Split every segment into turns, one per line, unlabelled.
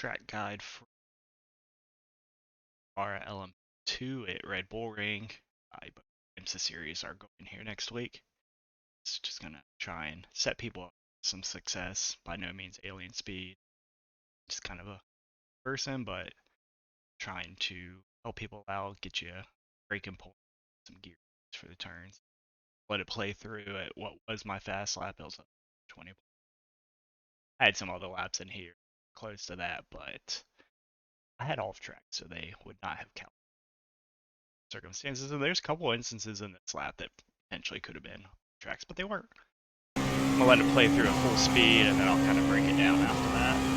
track guide for our LMP2 at Red Bull Ring. IMSA series are going here next week. It's just gonna try and set people up for some success. By no means alien speed, just kind of a person, but trying to help people out, get you a braking point, some gear for the turns. Let it play through at what was my fast lap. It was 20. I had some other laps in here close to that, but I had off track, so they would not have counted circumstances. And there's a couple instances in this lap that potentially could have been tracks, but they weren't. I'm gonna let it play through at full speed, and then I'll kind of break it down after that.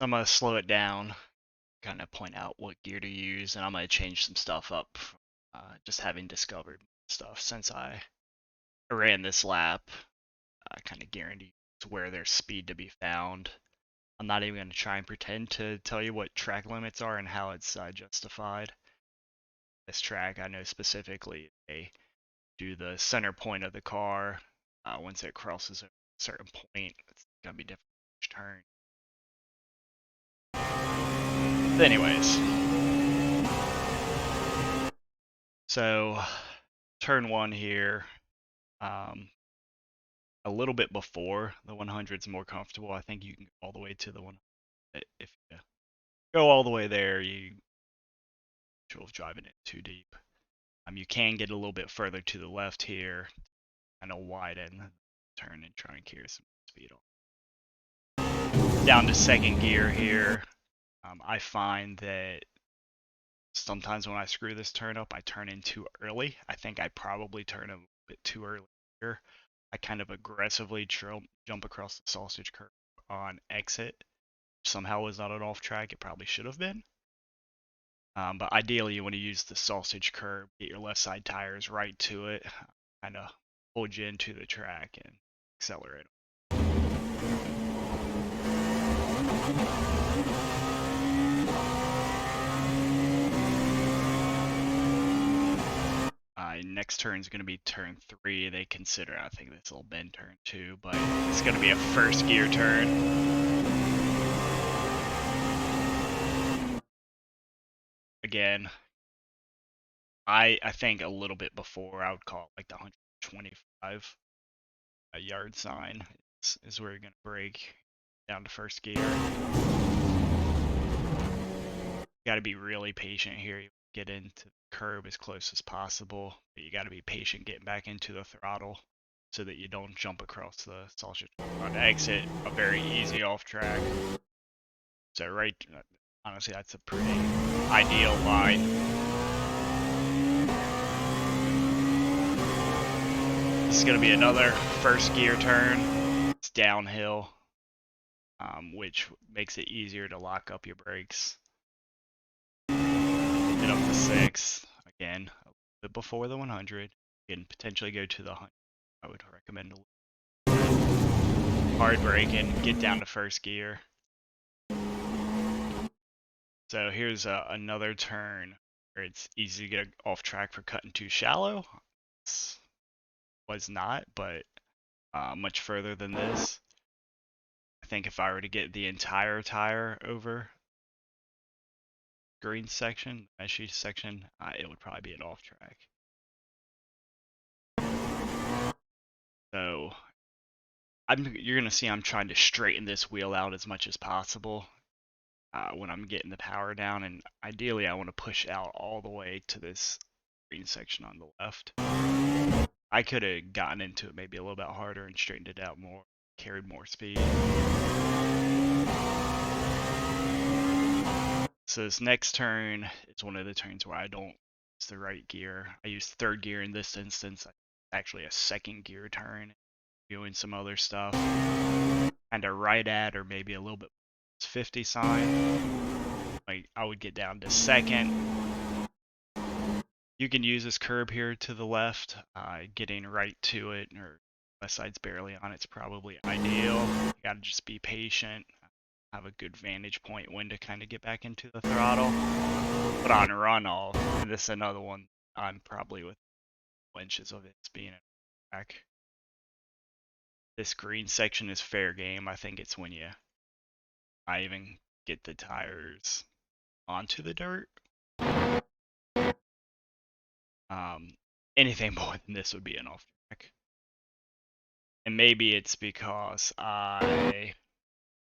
I'm going to slow it down, kind of point out what gear to use, and I'm going to change some stuff up, just having discovered stuff since I ran this lap. I kind of guarantee where there's speed to be found. I'm not even going to try and pretend to tell you what track limits are and how it's justified. This track, I know specifically they do the center point of the car. Once it crosses a certain point, it's going to be different each turn. Anyways, so turn one here, a little bit before the 100 is more comfortable. I think you can go all the way to the 100. If you go all the way there, you will driving it too deep. You can get a little bit further to the left here, kind of widen the turn and try and carry some speed on. Down to second gear here. I find that sometimes when I screw this turn up, I turn in too early. I think I probably turn a bit too early here. I kind of aggressively jump across the sausage curve on exit. Somehow was not an off track. It probably should have been. But ideally, you want to use the sausage curve, get your left side tires right to it, kind of hold you into the track and accelerate. Next turn is going to be turn 3. They consider, I think this will bend turn 2, but it's going to be a first gear turn. Again, I think a little bit before, I would call it like the 125 yard sign is where you're going to brake down to first gear. You got to be really patient here. You get into the curb as close as possible, but you got to be patient getting back into the throttle so that you don't jump across the sausage on exit. A very easy off track. So right, honestly, that's a pretty ideal line. This is going to be another first gear turn. It's downhill, which makes it easier to lock up your brakes. Get up to 6. Again, a little bit before the 100. You can potentially go to the 100. I would recommend hard braking, get down to first gear. So here's another turn where it's easy to get off track for cutting too shallow. Was not, but much further than this. I think if I were to get the entire tire over green section, meshy section, it would probably be an off track. So you're gonna see I'm trying to straighten this wheel out as much as possible when I'm getting the power down, and ideally I want to push out all the way to this green section on the left. I could have gotten into it maybe a little bit harder and straightened it out more, carried more speed. So this next turn is one of the turns where I don't use the right gear. I use third gear in this instance. Actually a second gear turn, doing some other stuff. Kind of right at or maybe a little bit 50 sign. Like I would get down to second. You can use this curb here to the left. Getting right to it, or left side's barely on it's probably ideal. You gotta just be patient. Have a good vantage point when to kind of get back into the throttle. But on runoff, and this is another one, I'm probably with inches of it being back. This green section is fair game. I think it's when I even get the tires onto the dirt. Anything more than this would be an off track. And maybe it's because I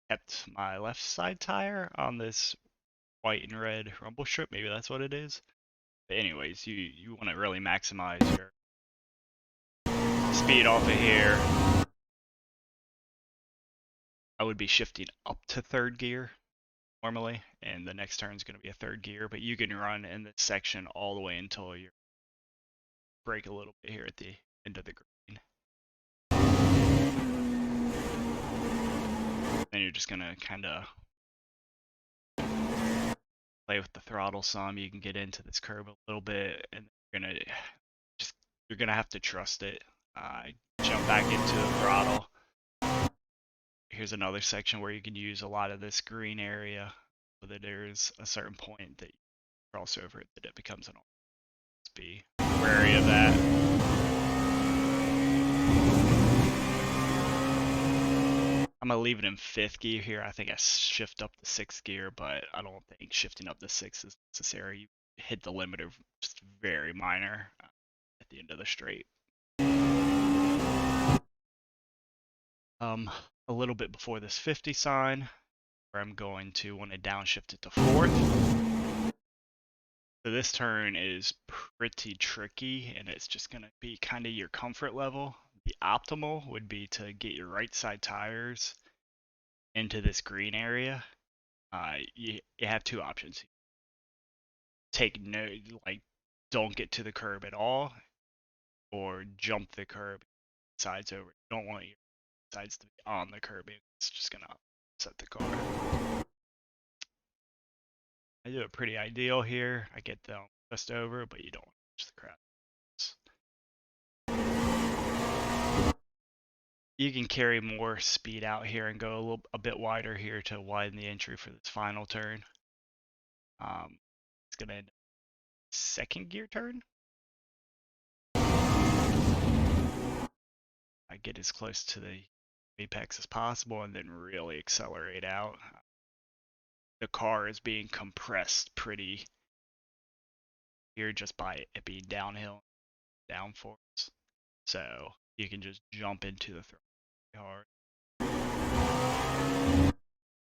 kept my left side tire on this white and red rumble strip. Maybe that's what it is. But anyways, you want to really maximize your speed off of here. I would be shifting up to third gear normally, and the next turn is going to be a third gear, but you can run in this section all the way until you brake a little bit here at the end of the green. Then you're just going to kind of play with the throttle some. You can get into this curve a little bit, and you're gonna have to trust it. Jump back into the throttle. Here's another section where you can use a lot of this green area, so that there's a certain point that you cross over it that it becomes an be wary of that. I'm gonna leave it in 5th gear here. I think I shift up the 6th gear, but I don't think shifting up the 6th is necessary. You hit the limiter just very minor at the end of the straight. A little bit before this 50 sign, where I'm going to want to downshift it to 4th. So this turn is pretty tricky, and it's just going to be kind of your comfort level. The optimal would be to get your right side tires into this green area. You have 2 options. Don't get to the curb at all, or jump the curb sides over. You don't want your sides to be on the curb. It's just gonna upset the car. I do it pretty ideal here. I get them just over, but you don't want to touch the crap. You can carry more speed out here and go a bit wider here to widen the entry for this final turn. It's gonna end up 2nd gear turn. I get as close to the apex as possible and then really accelerate out. The car is being compressed pretty here just by it being downhill, downforce. So you can just jump into the throttle hard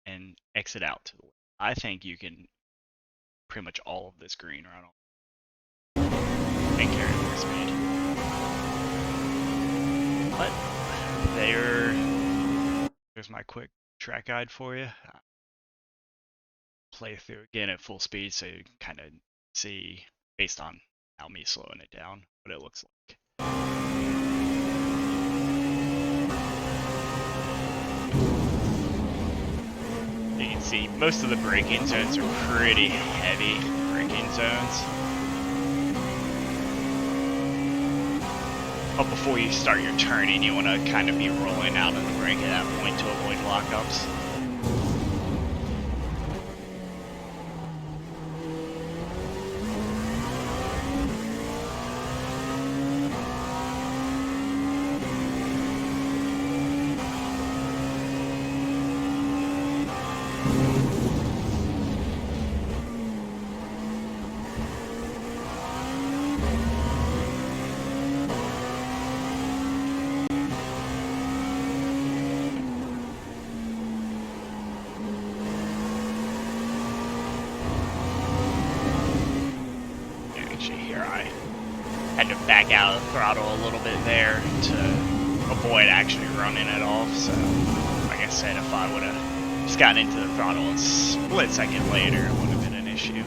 and exit out to the left. I think you can pretty much all of this green run and carry more speed. But there's my quick track guide for you. Play through again at full speed so you can kind of see, based on how me slowing it down, what it looks like. You can see most of the braking zones are pretty heavy braking zones. But before you start your turning, you want to kind of be rolling out of the brake at that point to avoid lockups. actually here I had to back out of the throttle a little bit there to avoid actually running it off. So, like I said, if I would have just gotten into the throttle a split second later, it would have been an issue.